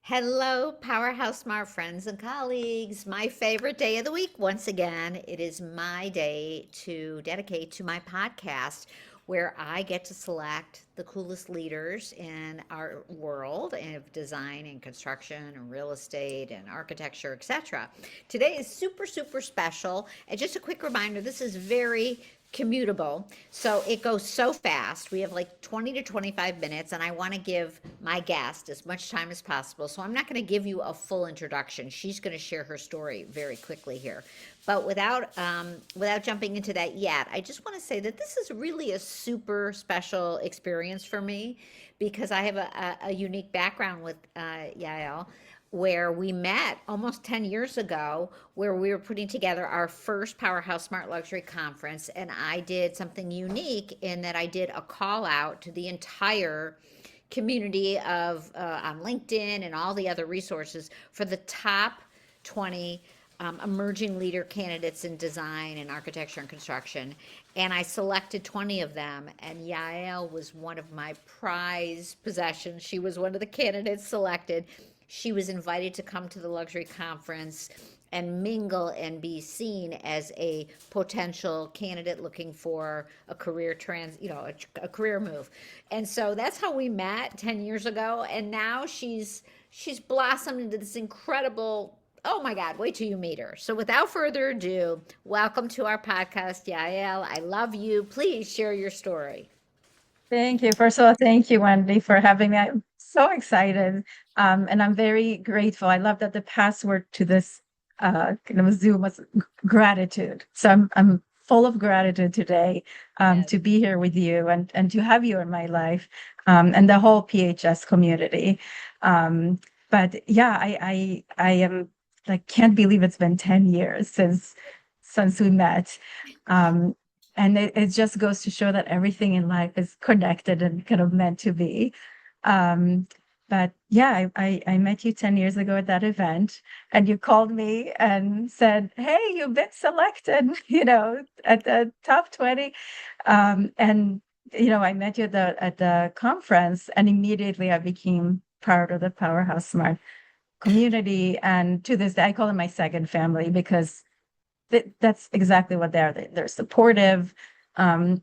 Hello, PowerHouse SMART friends and colleagues. My favorite day of the week, once again, it is my day to dedicate to my podcast where I get to select the coolest leaders in our world of design and construction and real estate and architecture, etc. Today is super, super special. And just a quick reminder, this is very commutable. So it goes so fast. We have like 20 to 25 minutes, and I want to give my guest as much time as possible. So I'm not going to give you a full introduction. She's going to share her story very quickly here. But without jumping into that yet, I just want to say that this is really a super special experience for me because I have a unique background with Yael, where we met almost 10 years ago, where we were putting together our first Powerhouse Smart Luxury Conference. And I did something unique in that I did a call out to the entire community of on LinkedIn and all the other resources for the top 20 emerging leader candidates in design and architecture and construction. And I selected 20 of them, and Yael was one of my prize possessions. She was one of the candidates selected. She was invited to come to the luxury conference and mingle and be seen as a potential candidate looking for a a career move. And so that's how we met 10 years ago. And now she's blossomed into this incredible, oh my God, wait till you meet her. So without further ado, welcome to our podcast, Yael. I love you. Please share your story. Thank you. First of all, thank you, Wendy, for having me. I'm so excited. And I'm very grateful. I love that the password to this kind of Zoom was gratitude. So I'm full of gratitude today Yes. to be here with you and to have you in my life and the whole PHS community. Um, but yeah, I am like can't believe it's been 10 years since we met. Um, and it just goes to show that everything in life is connected and kind of meant to be. Um, but yeah, I met you 10 years ago at that event, and you called me and said, "Hey, you've been selected, at the top 20." And I met you at the conference, and immediately I became part of the Powerhouse Smart community. And to this day, I call it my second family because that's exactly what they are. They're supportive. Um,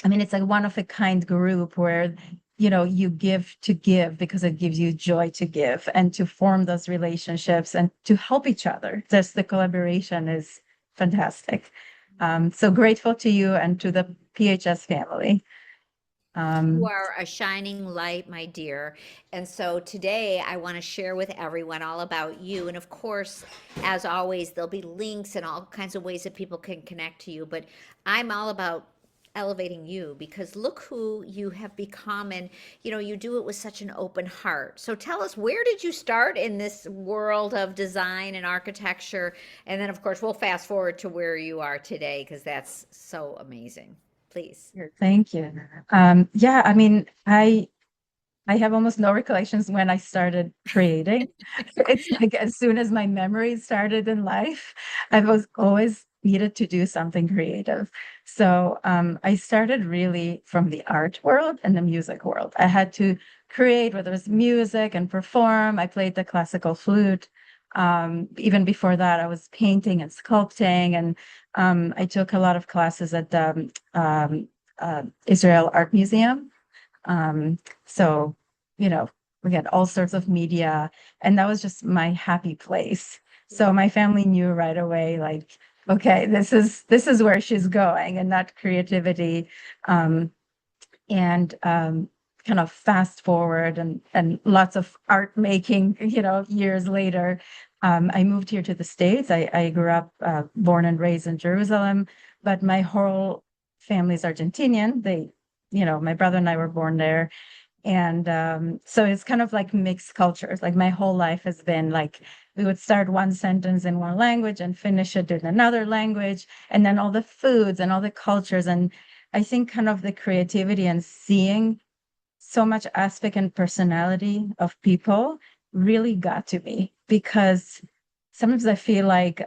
I mean, it's like one of a kind group where, you give to give because it gives you joy to give and to form those relationships and to help each other. Just the collaboration is fantastic. So grateful to you and to the PHS family. You Um, are a shining light, my dear. And so today I want to share with everyone all about you. And of course, as always, there'll be links and all kinds of ways that people can connect to you. But I'm all about elevating you because look who you have become. And, you do it with such an open heart. So tell us, where did you start in this world of design and architecture? And then, of course, we'll fast forward to where you are today because that's so amazing. Please. Sure, thank you. Yeah, I mean, I have almost no recollections when I started creating. It's like as soon as my memory started in life, I was always needed to do something creative. So I started really from the art world and the music world. I had to create, whether it's music and perform. I played the classical flute. Even before that, I was painting and sculpting, and I took a lot of classes at the Israel Art Museum. So, you know, we had all sorts of media, and that was just my happy place. So my family knew right away, like, okay, this is where she's going, and that creativity. Um, and kind of fast forward and lots of art making, years later. I moved here to the States. I grew up born and raised in Jerusalem, but my whole family's Argentinian. My brother and I were born there. And so it's kind of like mixed cultures. Like my whole life has been like we would start one sentence in one language and finish it in another language, and then all the foods and all the cultures. And I think kind of the creativity and seeing so much aspect and personality of people really got to me because sometimes I feel like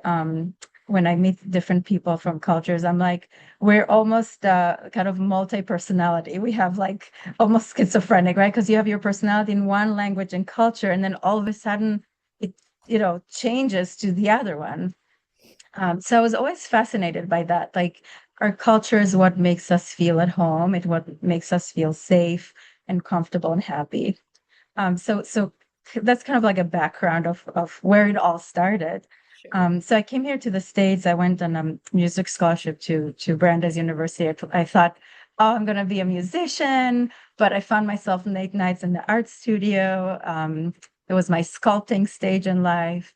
when I meet different people from cultures, I'm like, we're almost kind of multi-personality. We have like almost schizophrenic, right? Because you have your personality in one language and culture, and then all of a sudden it, changes to the other one. So I was always fascinated by that. Like our culture is what makes us feel at home. It what makes us feel safe and comfortable and happy. So that's kind of like a background of where it all started. Sure. So I came here to the States. I went on a music scholarship to Brandeis University. I thought, oh, I'm going to be a musician, but I found myself late nights in the art studio. It was my sculpting stage in life.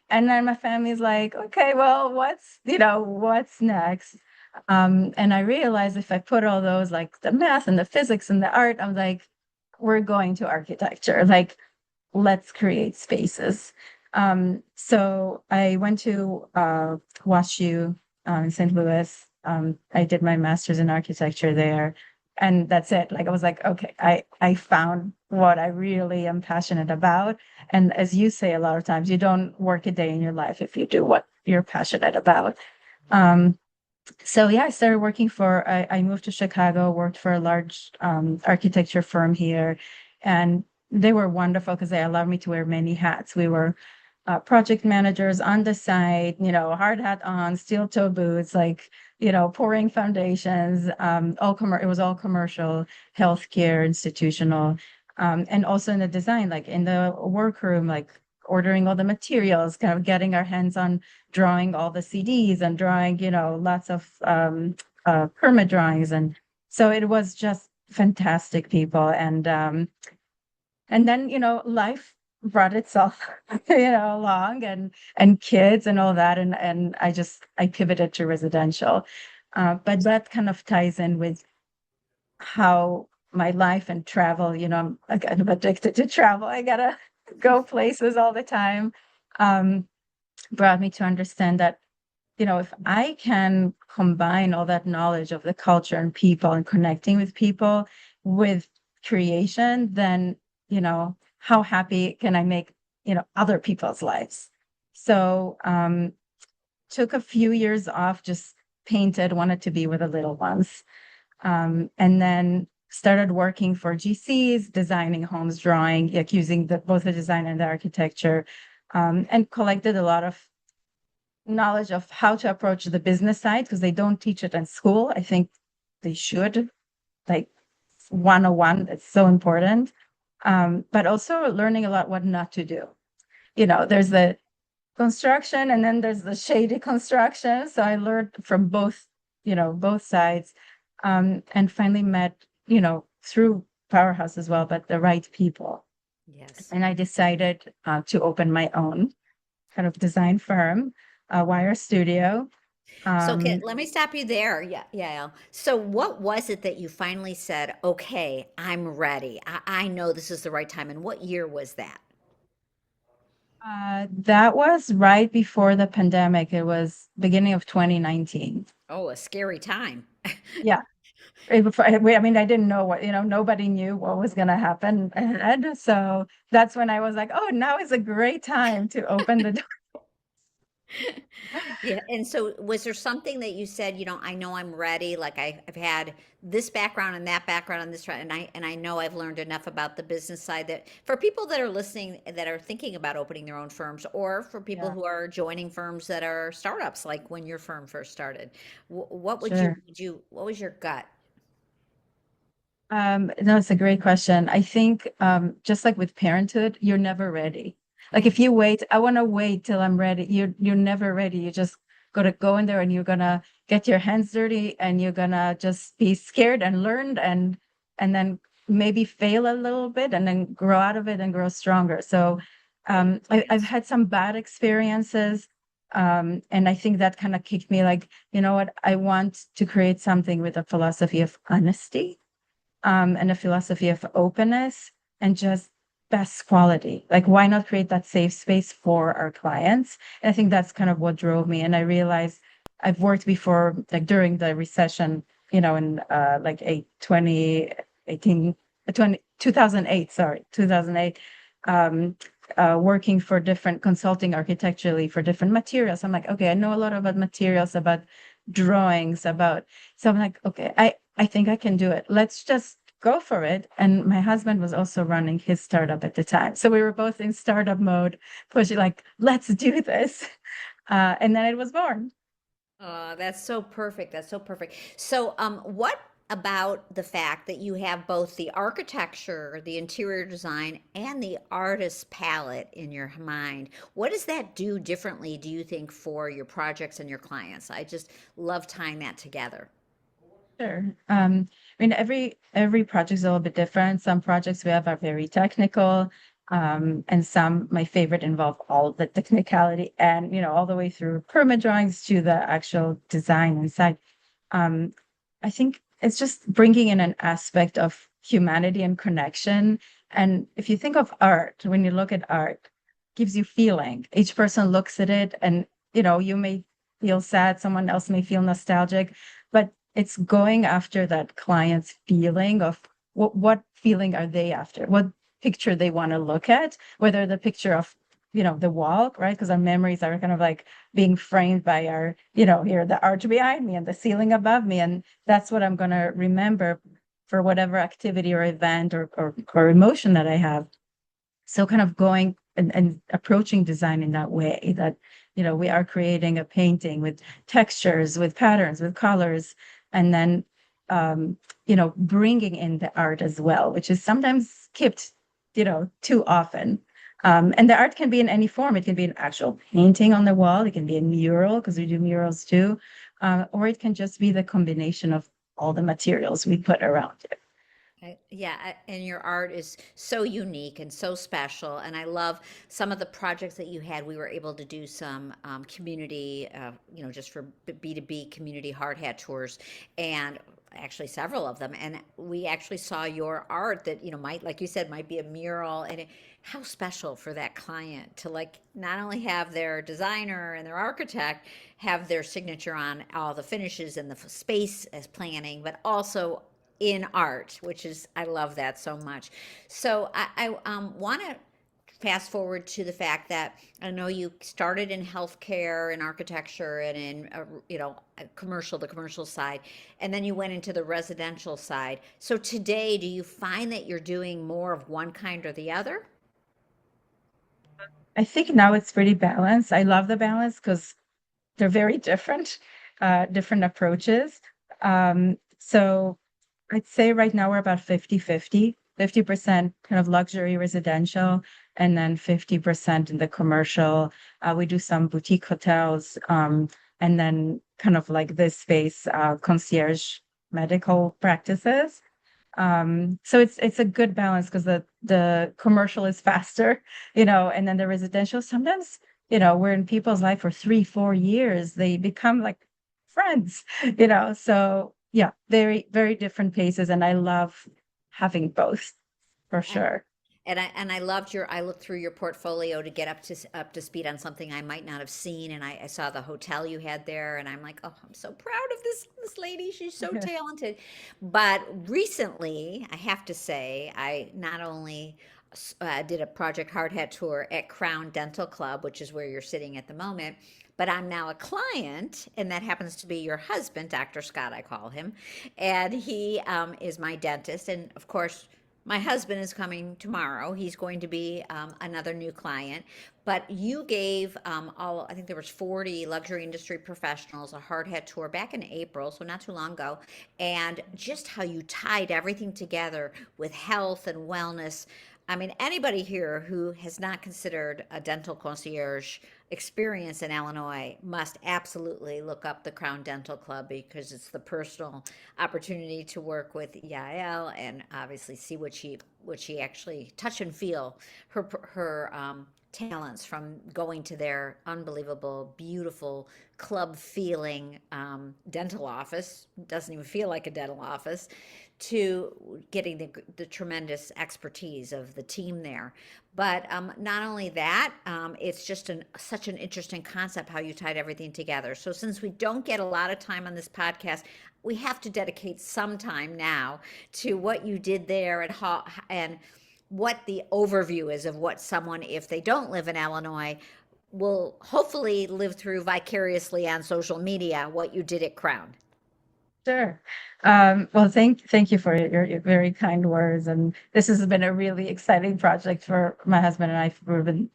And then my family's like, okay, well, what's next? And I realized if I put all those, like the math and the physics and the art, I'm like, we're going to architecture. Like, let's create spaces. So I went to WashU in St. Louis. I did my master's in architecture there. And that's it. Like I was like, okay, I found what I really am passionate about. And as you say, a lot of times you don't work a day in your life if you do what you're passionate about. Um, so yeah, I started working I moved to Chicago, worked for a large architecture firm here, and they were wonderful because they allowed me to wear many hats. We were project managers on the side, hard hat on, steel toe boots, like, pouring foundations, it was all commercial, healthcare, institutional, and also in the design, like in the workroom, like ordering all the materials, kind of getting our hands on drawing all the CDs and drawing, lots of permit drawings. And so it was just fantastic people. And then, life brought itself, along and kids and all that. And I pivoted to residential. But that kind of ties in with how my life and travel, I'm kind of addicted to travel. I gotta go places all the time. Um, Brought me to understand that, if I can combine all that knowledge of the culture and people and connecting with people with creation, then, how happy can I make, other people's lives? So, took a few years off, just painted, wanted to be with the little ones. And then started working for GCs, designing homes, drawing, like using both the design and the architecture, and collected a lot of knowledge of how to approach the business side because they don't teach it in school. I think they should, like 101. It's so important. But also learning a lot what not to do. There's the construction and then there's the shady construction. So I learned from both sides, and finally met, through PowerHouse as well, but the right people. Yes. And I decided to open my own kind of design firm, Wire Studio. So Um, let me stop you there. Yeah, Yael. So what was it that you finally said, okay, I'm ready. I know this is the right time. And what year was that? that was right before the pandemic. It was beginning of 2019. Oh, a scary time. Yeah. I mean, I didn't know what, nobody knew what was going to happen ahead. So that's when I was like, oh, now is a great time to open the door. Yeah. And so was there something that you said, I know I'm ready, like I've had this background and that background and this, and I know I've learned enough about the business side that for people that are listening that are thinking about opening their own firms, or for people Yeah, who are joining firms that are startups, like when your firm first started, sure. what was your gut? No, it's a great question. I think just like with parenthood, you're never ready. Like if you wait, I want to wait till I'm ready. You're never ready. You just gotta go in there and you're gonna get your hands dirty and you're gonna just be scared and learn and then maybe fail a little bit and then grow out of it and grow stronger. So Right. I've had some bad experiences. And I think that kind of kicked me like, you know what, I want to create something with a philosophy of honesty, and a philosophy of openness and just best quality. Like, why not create that safe space for our clients? And I think that's kind of what drove me. And I realized I've worked before, like during the recession, in like 2018, 2008, sorry, 2008. working for different consulting architecturally for different materials. I'm like, okay, I know a lot about materials, about drawings, about, so I'm like, okay, I think I can do it. Let's just go for it. And my husband was also running his startup at the time. So we were both in startup mode, pushing like, let's do this. And then it was born. That's so perfect. That's so perfect. So, what about the fact that you have both the architecture, the interior design, and the artist palette in your mind? What does that do differently, do you think, for your projects and your clients? I just love tying that together. Sure. I mean, every project is a little bit different. Some projects we have are very technical, and some, my favorite, involve all the technicality and, all the way through permit drawings to the actual design inside. Um, I think it's just bringing in an aspect of humanity and connection. And if you think of art, when you look at art, gives you feeling. Each person looks at it and, you may feel sad, someone else may feel nostalgic, but it's going after that client's feeling of what feeling are they after, what picture they want to look at, whether the picture of, the wall, right? Because our memories are kind of like being framed by our, here, the arch behind me and the ceiling above me. And that's what I'm going to remember for whatever activity or event or emotion that I have. So kind of going and approaching design in that way that, we are creating a painting with textures, with patterns, with colors, and then, bringing in the art as well, which is sometimes skipped, too often. And the art can be in any form. It can be an actual painting on the wall. It can be a mural because we do murals too. Or it can just be the combination of all the materials we put around it. And your art is so unique and so special. And I love some of the projects that you had. We were able to do some community, just for B2B community hard hat tours, and actually several of them. And we actually saw your art that, might, like you said, might be a mural. And how special for that client to like not only have their designer and their architect have their signature on all the finishes and the space as planning, but also in art, which is, I love that so much. So I want to fast forward to the fact that I know you started in healthcare and architecture and in, the commercial side, and then you went into the residential side. So today, do you find that you're doing more of one kind or the other? I think now it's pretty balanced. I love the balance because they're very different, different approaches. So I'd say right now we're about 50-50, 50% kind of luxury residential, and then 50% in the commercial. We do some boutique hotels, and then kind of like this space, concierge medical practices. So it's a good balance because the commercial is faster, and then the residential sometimes, we're in people's life for 3-4 years. They become like friends, So yeah, very, very different paces. And I love having both for sure. And I loved your, I looked through your portfolio to get up to speed on something I might not have seen, and I saw the hotel you had there, and I'm like, oh, I'm so proud of this lady. She's so talented. But recently, I have to say, I not only did a Project Hard Hat tour at Crown Dental Club, which is where you're sitting at the moment, but I'm now a client, and that happens to be your husband, Dr. Scott, I call him, and he is my dentist, and of course my husband is coming tomorrow. He's going to be another new client. But you gave I think there was 40 luxury industry professionals a hard hat tour back in April, so not too long ago. And just how you tied everything together with health and wellness. I mean, anybody here who has not considered a dental concierge experience in Illinois must absolutely look up the Crown Dental Club because it's the personal opportunity to work with Yael and obviously see what she actually touch and feel her talents from going to their unbelievable, beautiful club feeling dental office. Doesn't even feel like a dental office, to getting the tremendous expertise of the team there. But not only that, it's just such an interesting concept how you tied everything together. So since we don't get a lot of time on this podcast, we have to dedicate some time now to what you did there and what the overview is of what someone, if they don't live in Illinois, will hopefully live through vicariously on social media, what you did at Crown. Sure. Well, thank you for your very kind words. And this has been a really exciting project for my husband and I. We've been,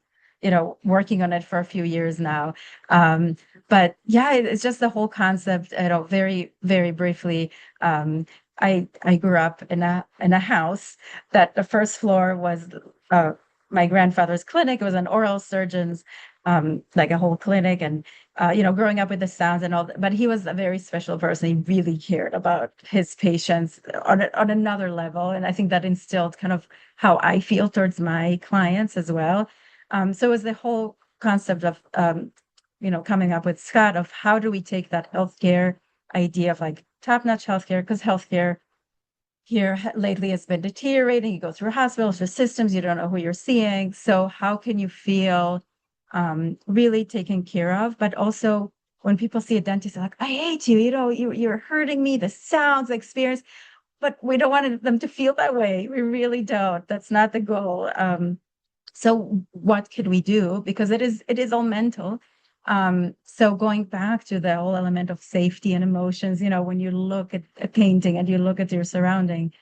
working on it for a few years now. Um, but yeah, it's just the whole concept, very, very briefly. I grew up in a house that the first floor was uh my grandfather's clinic. It was an oral surgeon's like a whole clinic, and growing up with the sounds and all that, but he was a very special person. He really cared about his patients on another level. And I think that instilled kind of how I feel towards my clients as well. So it was the whole concept of, coming up with Scott of how do we take that healthcare idea of like top-notch healthcare, because healthcare here lately has been deteriorating. You go through hospitals, through systems, you don't know who you're seeing. So how can you feel really taken care of? But also when people see a dentist, they're like, I hate you, you're hurting me, the sounds, the experience. But we don't want them to feel that way. We really don't. That's not the goal. So what could we do? Because it is all mental. So going back to the whole element of safety and emotions, when you look at a painting and you look at your surrounding,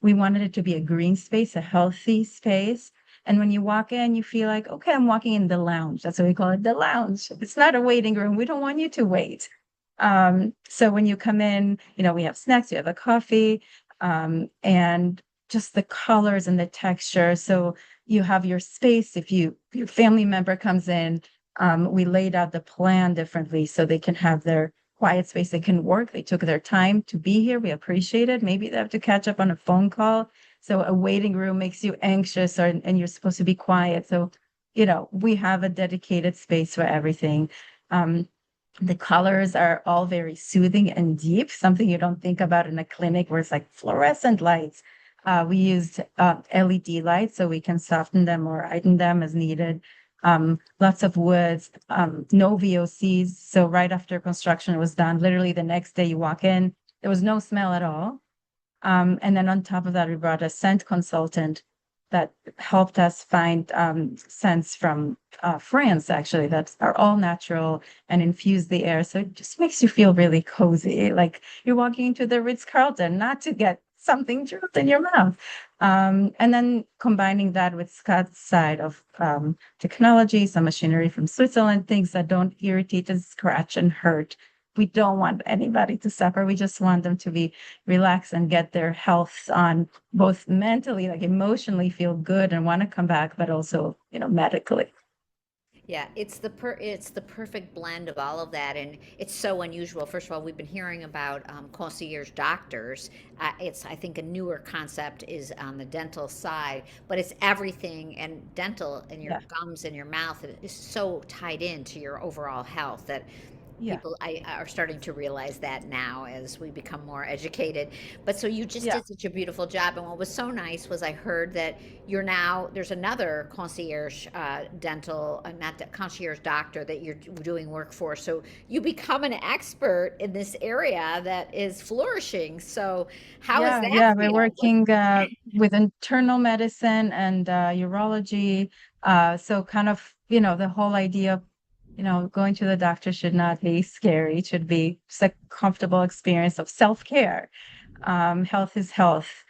we wanted it to be a green space, a healthy space. And when you walk in, you feel like, okay, I'm walking in the lounge. That's what we call it, the lounge. It's not a waiting room. We don't want you to wait. So when you come in, we have snacks, we have a coffee, and just the colors and the texture. So you have your space. If your family member comes in, we laid out the plan differently so they can have their quiet space. They can work. They took their time to be here. We appreciate it. Maybe they have to catch up on a phone call. So a waiting room makes you anxious, and you're supposed to be quiet. So, we have a dedicated space for everything. The colors are all very soothing and deep, something you don't think about in a clinic where it's like fluorescent lights. We used LED lights so we can soften them or heighten them as needed. Lots of woods, no VOCs. So right after construction was done, literally the next day you walk in, there was no smell at all. And then on top of that, we brought a scent consultant that helped us find scents from France, actually, that are all natural and infuse the air. So it just makes you feel really cozy, like you're walking into the Ritz-Carlton, not to get something dropped in your mouth. And then combining that with Scott's side of technology, some machinery from Switzerland, things that don't irritate and scratch and hurt. We don't want anybody to suffer. We just want them to be relaxed and get their health on, both mentally, like emotionally feel good and want to come back, but also, medically. Yeah, it's the perfect blend of all of that, and it's so unusual. First of all, we've been hearing about concierge doctors. It's, I think, a newer concept is on the dental side, but it's everything, and dental and your Yeah. gums and your mouth is so tied into your overall health that Yeah. people are starting to realize that now as we become more educated. But so you just Yeah. did such a beautiful job, and what was so nice was I heard that you're now, there's another concierge dental, not concierge doctor that you're doing work for, so you become an expert in this area that is flourishing. So how does Yeah, that yeah, we're feel? What? working with internal medicine and urology. So kind of, the whole idea of, going to the doctor should not be scary. It should be just a comfortable experience of self-care. Health is health.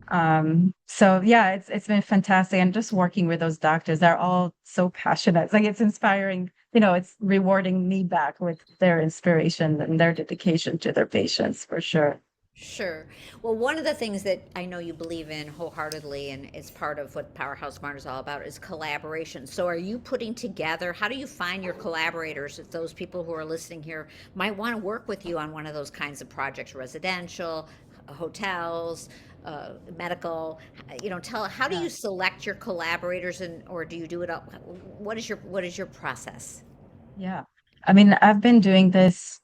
So yeah, it's been fantastic. And just working with those doctors, they're all so passionate. It's like it's inspiring, it's rewarding me back with their inspiration and their dedication to their patients for sure. Sure. Well, one of the things that I know you believe in wholeheartedly, and it's part of what PowerHouse SMART is all about, is collaboration. So, are you putting together, how do you find your collaborators, if those people who are listening here might want to work with you on one of those kinds of projects, residential, hotels, medical? How do Yeah. you select your collaborators, and or do you do it up? What is your process? Yeah. I mean, I've been doing this,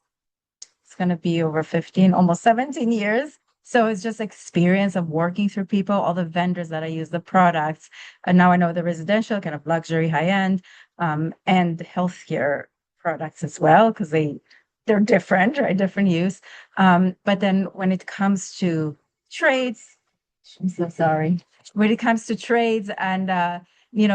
it's going to be over 15, almost 17 years. So it's just experience of working through people, all the vendors that I use, the products. And now I know the residential, kind of luxury, high end, and healthcare products as well, because they're different, right? Different use. But then when it comes to trades, I'm so sorry. When it comes to trades and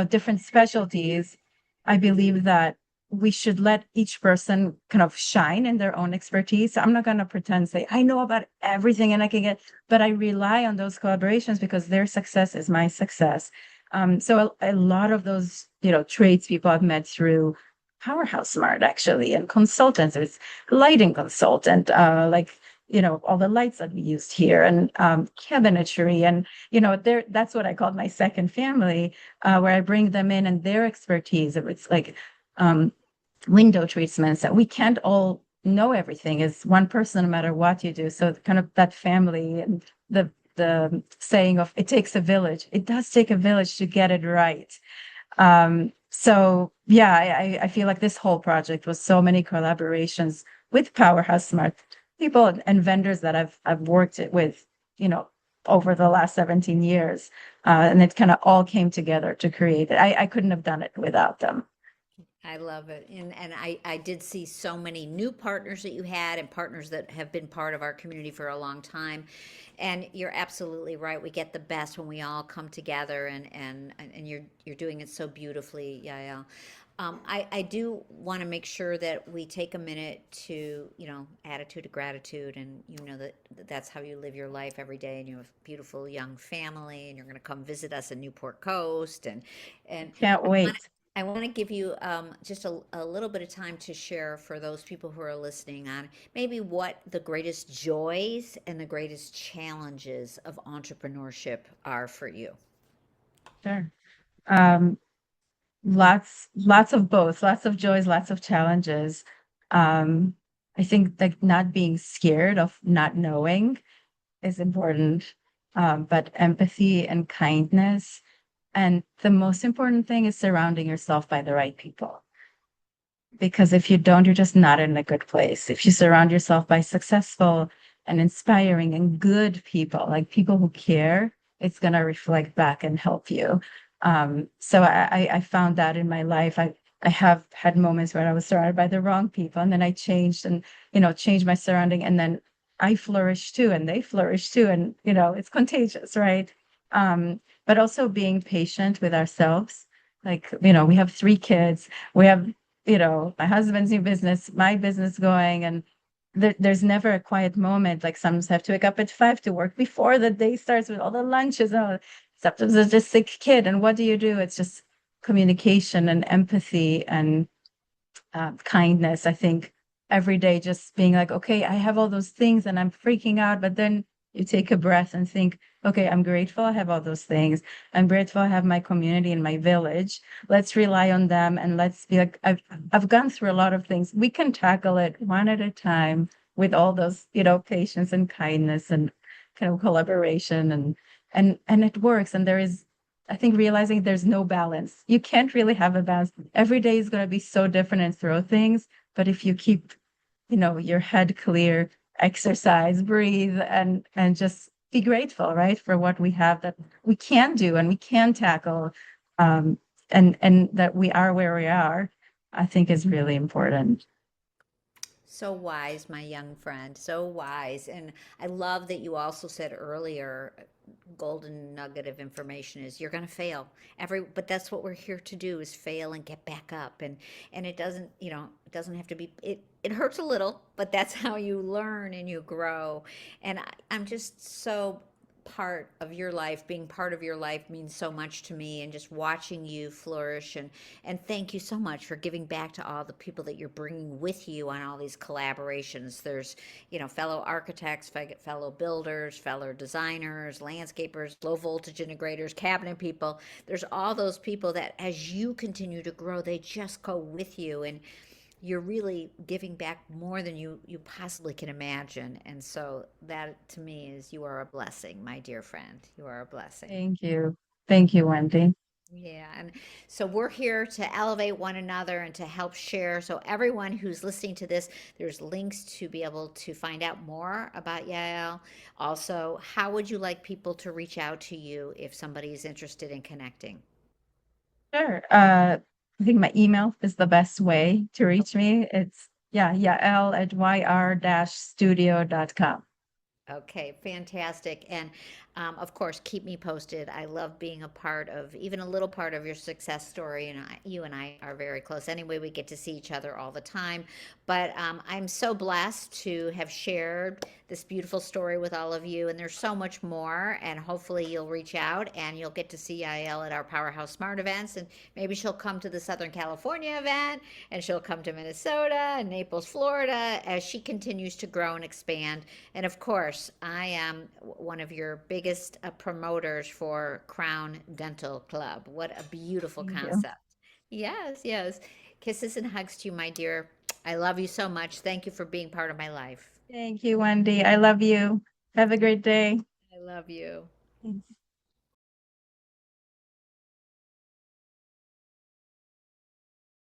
different specialties, I believe that we should let each person kind of shine in their own expertise. So I'm not going to pretend say I know about everything and I can get, but I rely on those collaborations because their success is my success. So a lot of those, trades people I've met through PowerHouse SMART actually, and consultants. There's lighting consultant, all the lights that we used here and cabinetry and there that's what I called my second family, where I bring them in and their expertise. It's like um, window treatments that we can't all know everything as one person no matter what you do. So kind of that family and the saying of it takes a village. It does take a village to get it right. So yeah, I feel like this whole project was so many collaborations with PowerHouse Smart people and vendors that I've worked with, you know, over the last 17 years. And it kind of all came together to create it. I couldn't have done it without them. I love it. And I did see so many new partners that you had and partners that have been part of our community for a long time. And you're absolutely right. We get the best when we all come together and you're doing it so beautifully, Yael. I do want to make sure that we take a minute to, attitude of gratitude, and that that's how you live your life every day, and you have a beautiful young family, and you're going to come visit us in Newport Coast, and Can't wait. I want to give you just a little bit of time to share for those people who are listening on maybe what the greatest joys and the greatest challenges of entrepreneurship are for you. Sure. Um, lots of both, lots of joys, lots of challenges. Um, I think like not being scared of not knowing is important, but empathy and kindness. And the most important thing is surrounding yourself by the right people. Because if you don't, you're just not in a good place. If you surround yourself by successful and inspiring and good people, like people who care, it's going to reflect back and help you. So I found that in my life. I have had moments where I was surrounded by the wrong people, and then I changed and, changed my surrounding, and then I flourished too, and they flourished too. And, it's contagious, right? But also being patient with ourselves. Like, we have 3 kids. We have my husband's new business, my business going, and there's never a quiet moment. Like sometimes I have to wake up at 5 to work before the day starts with all the lunches. And sometimes there's just sick kid. And what do you do? It's just communication and empathy and kindness. I think every day just being like, okay, I have all those things and I'm freaking out, but then you take a breath and think, okay, I'm grateful I have all those things. I'm grateful I have my community and my village. Let's rely on them and let's be like, I've gone through a lot of things. We can tackle it one at a time with all those, patience and kindness and kind of collaboration and it works. And there is, I think, realizing there's no balance. You can't really have a balance. Every day is going to be so different and throw things. But if you keep, your head clear, exercise, breathe, and just be grateful, right, for what we have that we can do and we can tackle, and that we are where we are, I think is really important. So wise, my young friend, so wise. And I love that you also said earlier, golden nugget of information is you're going to fail. But that's what we're here to do is fail and get back up. And it doesn't, it doesn't have to be, it hurts a little, but that's how you learn and you grow. And I'm just so part of your life, being part of your life means so much to me, and just watching you flourish. And thank you so much for giving back to all the people that you're bringing with you on all these collaborations. There's, fellow architects, fellow builders, fellow designers, landscapers, low voltage integrators, cabinet people. There's all those people that as you continue to grow, they just go with you, and you're really giving back more than you possibly can imagine. And so that to me is you are a blessing, my dear friend. You are a blessing. Thank you. Thank you, Wendy. Yeah, and so we're here to elevate one another and to help share. So everyone who's listening to this, there's links to be able to find out more about Yael. Also, how would you like people to reach out to you if somebody is interested in connecting? Sure. I think my email is the best way to reach me. It's Yael at yr-studio.com. Okay, fantastic. And Of course, keep me posted. I love being a part of even a little part of your success story, and you and I are very close. Anyway, we get to see each other all the time. But I'm so blessed to have shared this beautiful story with all of you, and there's so much more. And hopefully, you'll reach out and you'll get to see Yael at our Powerhouse Smart events, and maybe she'll come to the Southern California event, and she'll come to Minnesota and Naples, Florida, as she continues to grow and expand. And of course, I am one of your biggest promoters for Crown Dental Club. What a beautiful Thank you. concept. Yes, yes. Kisses and hugs to you, my dear. I love you so much. Thank you for being part of my life. Thank you, Wendy. I love you. Have a great day. I love you. Thanks.